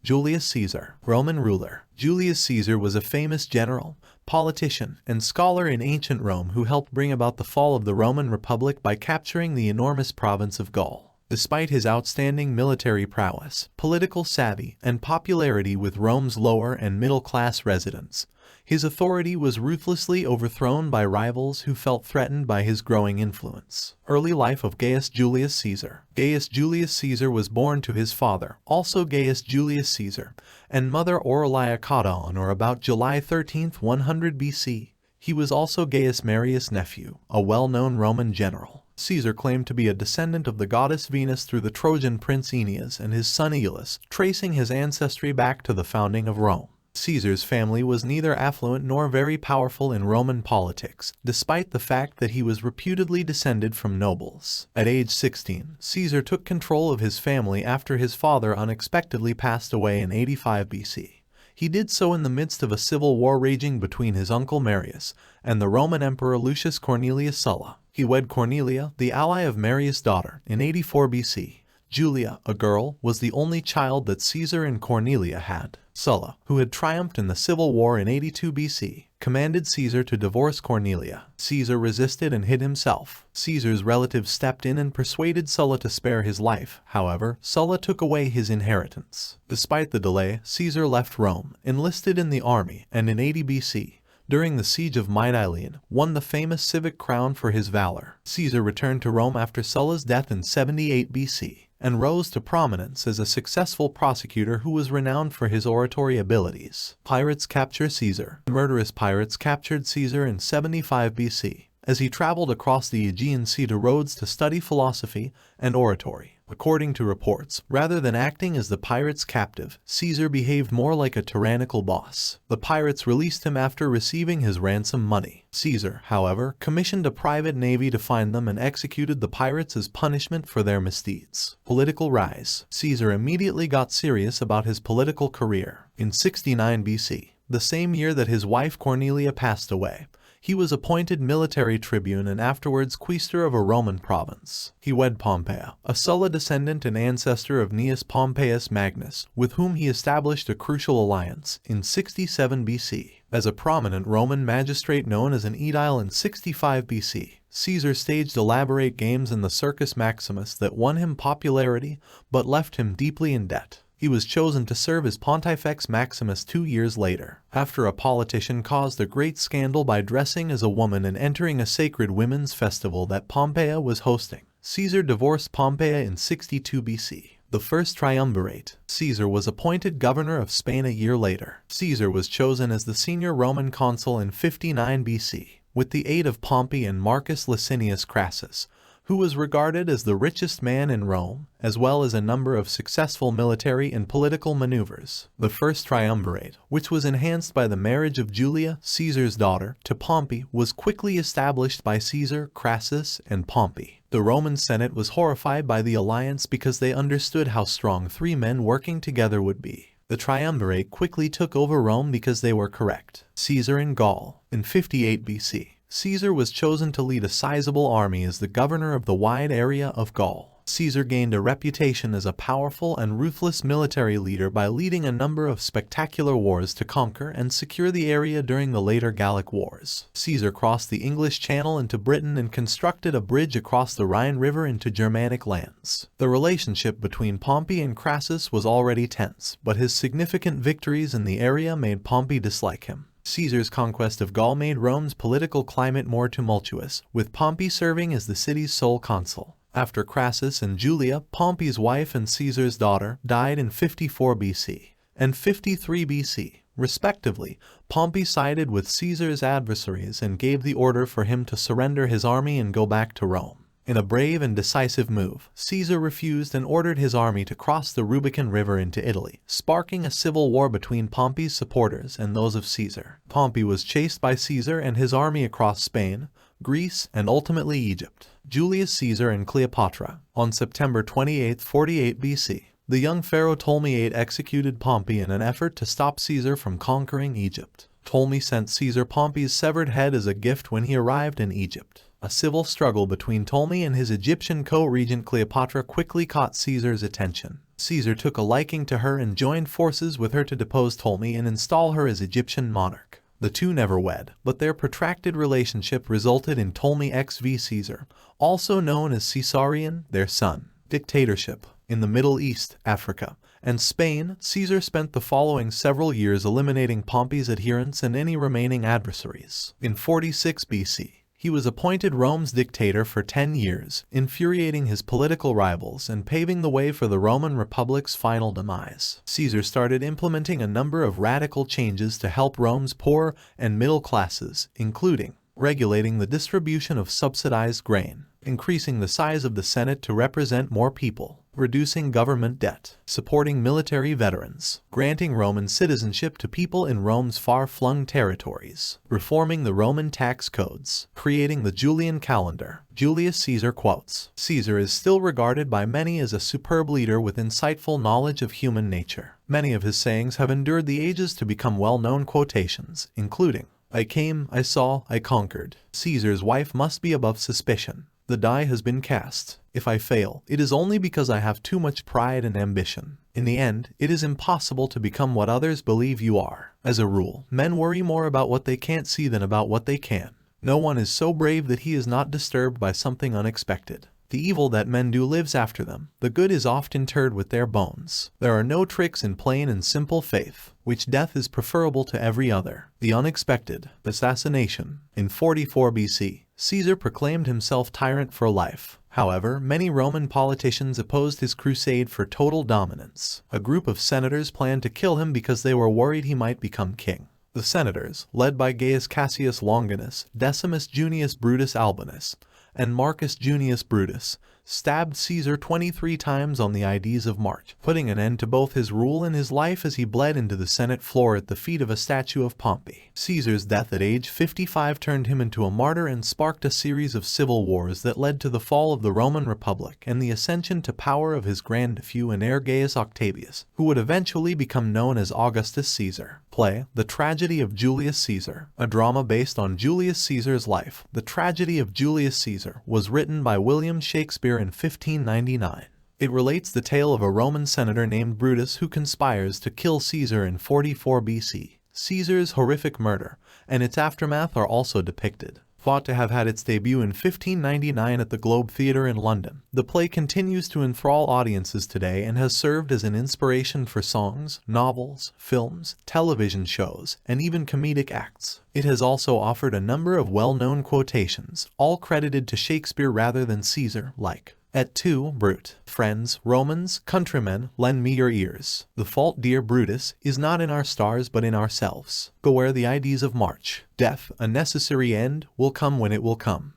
Julius Caesar, Roman ruler. Julius Caesar was a famous general, politician, and scholar in ancient Rome who helped bring about the fall of the Roman Republic by capturing the enormous province of Gaul. Despite his outstanding military prowess, political savvy, and popularity with Rome's lower and middle-class residents, his authority was ruthlessly overthrown by rivals who felt threatened by his growing influence. Early life of Gaius Julius Caesar. Gaius Julius Caesar was born to his father, also Gaius Julius Caesar, and mother Aurelia Cotta on or about July 13, 100 BC. He was also Gaius Marius' nephew, a well-known Roman general. Caesar claimed to be a descendant of the goddess Venus through the Trojan prince Aeneas and his son Iulus, tracing his ancestry back to the founding of Rome. Caesar's family was neither affluent nor very powerful in Roman politics, despite the fact that he was reputedly descended from nobles. At age 16, Caesar took control of his family after his father unexpectedly passed away in 85 BC. He did so in the midst of a civil war raging between his uncle Marius and the Roman Emperor Lucius Cornelius Sulla. He wed Cornelia, the ally of Marius' daughter, in 84 BC. Julia, a girl, was the only child that Caesar and Cornelia had. Sulla, who had triumphed in the civil war in 82 BC, commanded Caesar to divorce Cornelia. Caesar resisted and hid himself. Caesar's relatives stepped in and persuaded Sulla to spare his life. However, Sulla took away his inheritance. Despite the delay, Caesar left Rome, enlisted in the army, and in 80 BC, during the siege of Mytilene, won the famous civic crown for his valor. Caesar returned to Rome after Sulla's death in 78 BC, and rose to prominence as a successful prosecutor who was renowned for his oratory abilities. Pirates capture Caesar. Murderous pirates captured Caesar in 75 BC, as he traveled across the Aegean Sea to Rhodes to study philosophy and oratory. According to reports, rather than acting as the pirates' captive, Caesar behaved more like a tyrannical boss. The pirates released him after receiving his ransom money. Caesar, however, commissioned a private navy to find them and executed the pirates as punishment for their misdeeds. Political rise. Caesar immediately got serious about his political career. In 69 BC, the same year that his wife Cornelia passed away, he was appointed military tribune and afterwards quaestor of a Roman province. He wed Pompeia, a Sulla descendant and ancestor of Gnaeus Pompeius Magnus, with whom he established a crucial alliance in 67 BC. As a prominent Roman magistrate known as an aedile in 65 BC, Caesar staged elaborate games in the Circus Maximus that won him popularity but left him deeply in debt. He was chosen to serve as Pontifex Maximus 2 years later, after a politician caused a great scandal by dressing as a woman and entering a sacred women's festival that Pompeia was hosting. Caesar divorced Pompeia in 62 BC. The first triumvirate. Caesar was appointed governor of Spain a year later. Caesar was chosen as the senior Roman consul in 59 BC, with the aid of Pompey and Marcus Licinius Crassus, who was regarded as the richest man in Rome, as well as a number of successful military and political maneuvers. The first triumvirate, which was enhanced by the marriage of Julia, Caesar's daughter, to Pompey, was quickly established by Caesar, Crassus, and Pompey. The Roman Senate was horrified by the alliance because they understood how strong 3 men working together would be. The triumvirate quickly took over Rome because they were correct. Caesar in Gaul. In 58 BC, Caesar was chosen to lead a sizable army as the governor of the wide area of Gaul. Caesar gained a reputation as a powerful and ruthless military leader by leading a number of spectacular wars to conquer and secure the area during the later Gallic Wars. Caesar crossed the English Channel into Britain and constructed a bridge across the Rhine River into Germanic lands. The relationship between Pompey and Crassus was already tense, but his significant victories in the area made Pompey dislike him. Caesar's conquest of Gaul made Rome's political climate more tumultuous, with Pompey serving as the city's sole consul. After Crassus and Julia, Pompey's wife and Caesar's daughter, died in 54 BC and 53 BC, respectively, Pompey sided with Caesar's adversaries and gave the order for him to surrender his army and go back to Rome. In a brave and decisive move, Caesar refused and ordered his army to cross the Rubicon River into Italy, sparking a civil war between Pompey's supporters and those of Caesar. Pompey was chased by Caesar and his army across Spain, Greece, and ultimately Egypt. Julius Caesar and Cleopatra. On September 28, 48 BC, the young pharaoh Ptolemy VIII executed Pompey in an effort to stop Caesar from conquering Egypt. Ptolemy sent Caesar Pompey's severed head as a gift when he arrived in Egypt. A civil struggle between Ptolemy and his Egyptian co-regent Cleopatra quickly caught Caesar's attention. Caesar took a liking to her and joined forces with her to depose Ptolemy and install her as Egyptian monarch. The two never wed, but their protracted relationship resulted in Ptolemy v Caesar, also known as Caesarion, their son. Dictatorship. In the Middle East, Africa, and Spain, Caesar spent the following several years eliminating Pompey's adherents and any remaining adversaries. In 46 BC, he was appointed Rome's dictator for 10 years, infuriating his political rivals and paving the way for the Roman Republic's final demise. Caesar started implementing a number of radical changes to help Rome's poor and middle classes, including regulating the distribution of subsidized grain, increasing the size of the Senate to represent more people, reducing government debt, supporting military veterans, granting Roman citizenship to people in Rome's far-flung territories, reforming the Roman tax codes, creating the Julian calendar. Julius Caesar quotes, "Caesar is still regarded by many as a superb leader with insightful knowledge of human nature. Many of his sayings have endured the ages to become well-known quotations, including, 'I came, I saw, I conquered.' Caesar's wife must be above suspicion. The die has been cast. If I fail, it is only because I have too much pride and ambition. In the end, it is impossible to become what others believe you are. As a rule, men worry more about what they can't see than about what they can. No one is so brave that he is not disturbed by something unexpected. The evil that men do lives after them. The good is oft interred with their bones. There are no tricks in plain and simple faith, which death is preferable to every other. The unexpected, assassination. In 44 BC, Caesar proclaimed himself tyrant for life. However, many Roman politicians opposed his crusade for total dominance. A group of senators planned to kill him because they were worried he might become king. The senators, led by Gaius Cassius Longinus, Decimus Junius Brutus Albinus, and Marcus Junius Brutus, stabbed Caesar 23 times on the Ides of March, putting an end to both his rule and his life as he bled into the Senate floor at the feet of a statue of Pompey. Caesar's death at age 55 turned him into a martyr and sparked a series of civil wars that led to the fall of the Roman Republic and the ascension to power of his grand-nephew and heir Gaius Octavius, who would eventually become known as Augustus Caesar. Play, The Tragedy of Julius Caesar, a drama based on Julius Caesar's life. The Tragedy of Julius Caesar was written by William Shakespeare in 1599. It relates the tale of a Roman senator named Brutus who conspires to kill Caesar in 44 BC. Caesar's horrific murder and its aftermath are also depicted. Thought to have had its debut in 1599 at the Globe Theatre in London, the play continues to enthrall audiences today and has served as an inspiration for songs, novels, films, television shows, and even comedic acts. It has also offered a number of well-known quotations, all credited to Shakespeare rather than Caesar, like, "Et tu, Brute, friends, Romans, countrymen, lend me your ears. The fault, dear Brutus, is not in our stars but in ourselves. Beware the Ides of March. Death, a necessary end, will come when it will come."